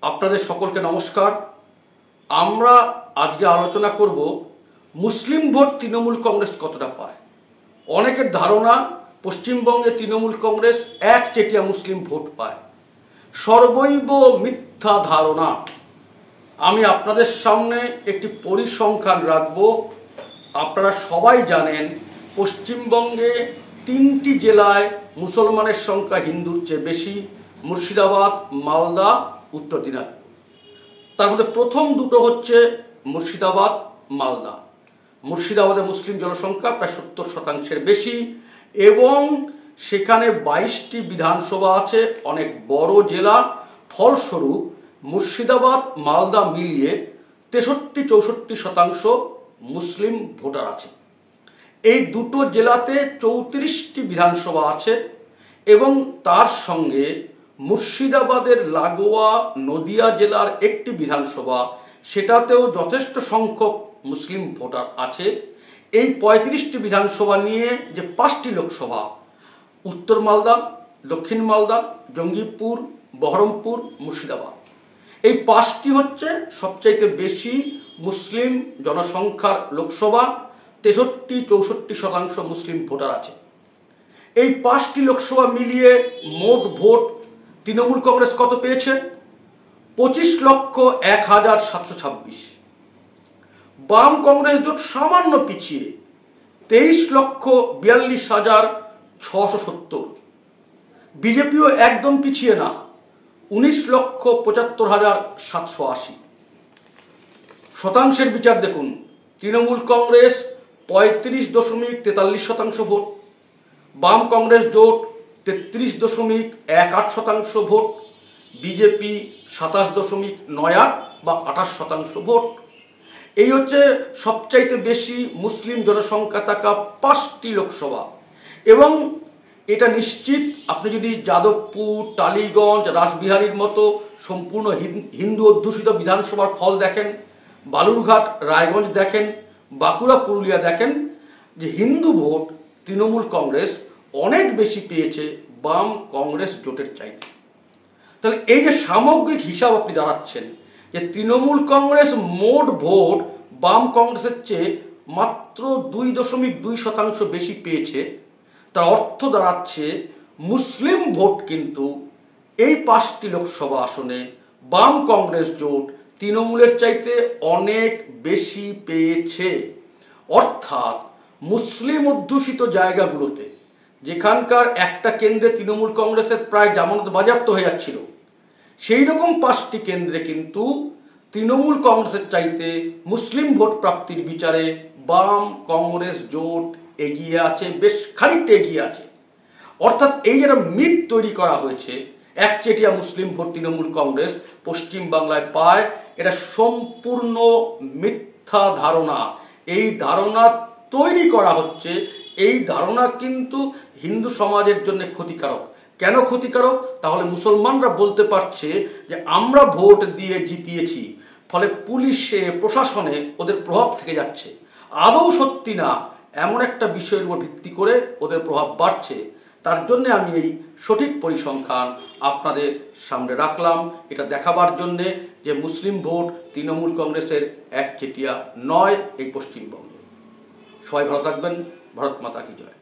আপনাদের সকলকে নমস্কার। আমরা আজকে আলোচনা করব মুসলিম ভোট তৃণমূল কংগ্রেস কতটা পায়। অনেকের ধারণা পশ্চিমবঙ্গে তৃণমূল কংগ্রেস একচেটিয়া মুসলিম ভোট পায়। সর্বৈব মিথ্যা ধারণা। আমি আপনাদের সামনে একটি পরিসংখ্যান রাখব। আপনারা সবাই জানেন পশ্চিমবঙ্গে 3টি জেলায় মুসলমানের সংখ্যা হিন্দুর চেয়ে বেশি, মুর্শিদাবাদ, মালদা, উত্তর দিনাজপুর। তার মধ্যে প্রথম দুটো হচ্ছে মুর্শিদাবাদ, মালদা। মুর্শিদাবাদে মুসলিম জনসংখ্যা প্রায় 70% বেশি এবং সেখানে 22টি বিধানসভা আছে, অনেক বড় জেলা। ফলস্বরূপ মুর্শিদাবাদ, মালদা মিলিয়ে 63-64% মুসলিম ভোটার আছে। এই দুটো জেলাতে 34টি বিধানসভা আছে এবং তার সঙ্গে মুর্শিদাবাদের লাগোয়া নদিয়া জেলার একটি বিধানসভা, সেটাতেও যথেষ্ট সংখ্যক মুসলিম ভোটার আছে। এই 35টি বিধানসভা নিয়ে যে 5টি লোকসভা, উত্তর মালদা, দক্ষিণ মালদা, জঙ্গিপুর, বহরমপুর, মুর্শিদাবাদ, এই 5টি হচ্ছে সবচাইতে বেশি মুসলিম জনসংখ্যার লোকসভা। 63-64% মুসলিম ভোটার আছে। এই 5টি লোকসভা মিলিয়ে মোট ভোট তৃণমূল কংগ্রেস কত পেয়েছে? 25,01,726। বাম কংগ্রেস জোট সামান্য পিছিয়ে 23,42,670। বিজেপিও একদম পিছিয়ে না, 19,75,780। শতাংশের বিচার দেখুন, তৃণমূল কংগ্রেস 35.43% ভোট, বাম কংগ্রেস জোট 33.18% ভোট, বিজেপি 27.98 বা 28% ভোট। এই হচ্ছে সবচাইতে বেশি মুসলিম জনসংখ্যা থাকা 5টি লোকসভা। এবং এটা নিশ্চিত, আপনি যদি যাদবপুর, টালিগঞ্জ, রাসবিহারীর মতো সম্পূর্ণ হিন্দু অধ্যুষিত বিধানসভার ফল দেখেন, বালুরঘাট, রায়গঞ্জ দেখেন, বাঁকুড়া, পুরুলিয়া দেখেন, যে হিন্দু ভোট তৃণমূল কংগ্রেস অনেক বেশি পেয়েছে বাম কংগ্রেস জোটের চাইতে। তাহলে এই যে সামগ্রিক হিসাব আপনি দাঁড়াচ্ছেন যে তৃণমূল কংগ্রেস মোট ভোট বাম কংগ্রেসের চেয়ে মাত্র 2.2% বেশি পেয়েছে, তার অর্থ দাঁড়াচ্ছে মুসলিম ভোট কিন্তু এই 5টি লোকসভা আসনে বাম কংগ্রেস জোট তৃণমূলের চাইতে অনেক বেশি পেয়েছে। অর্থাৎ মুসলিম অধ্যুষিত জায়গাগুলোতে, যেখানকার একটা কেন্দ্রে তৃণমূল কংগ্রেসের প্রায় জামানত বাজেয়াপ্ত হয়ে যাচ্ছিল, সেই রকম 5টি কেন্দ্রে কিন্তু তৃণমূল কংগ্রেসের চাইতে মুসলিম ভোট প্রাপ্তির বিচারে বাম কংগ্রেস জোট এগিয়ে আছে, বেশ খানিকটা এগিয়ে আছে। অর্থাৎ এই যেটা মিথ তৈরি করা হয়েছে, একচেটিয়া মুসলিম ভোট তৃণমূল কংগ্রেস পশ্চিম বাংলায় পায়, এটা সম্পূর্ণ মিথ্যা ধারণা। এই ধারণা তৈরি করা হচ্ছে, এই ধারণা কিন্তু হিন্দু সমাজের জন্য ক্ষতিকারক। কেন ক্ষতিকারক? তাহলে মুসলমানরা বলতে পারছে যে আমরা ভোট দিয়ে জিতিয়েছি, ফলে পুলিশে, প্রশাসনে ওদের প্রভাব থেকে যাচ্ছে। আদৌ সত্যি না, এমন একটা বিষয়ের উপর ভিত্তি করে ওদের প্রভাব বাড়ছে। তার জন্য আমি এই সঠিক পরিসংখ্যান আপনাদের সামনে রাখলাম, এটা দেখাবার জন্যে যে মুসলিম ভোট তৃণমূল কংগ্রেসের একচেটিয়া নয় এই পশ্চিমবঙ্গে। সবাই ভালো থাকবেন। ভারত মাতা কি জয়।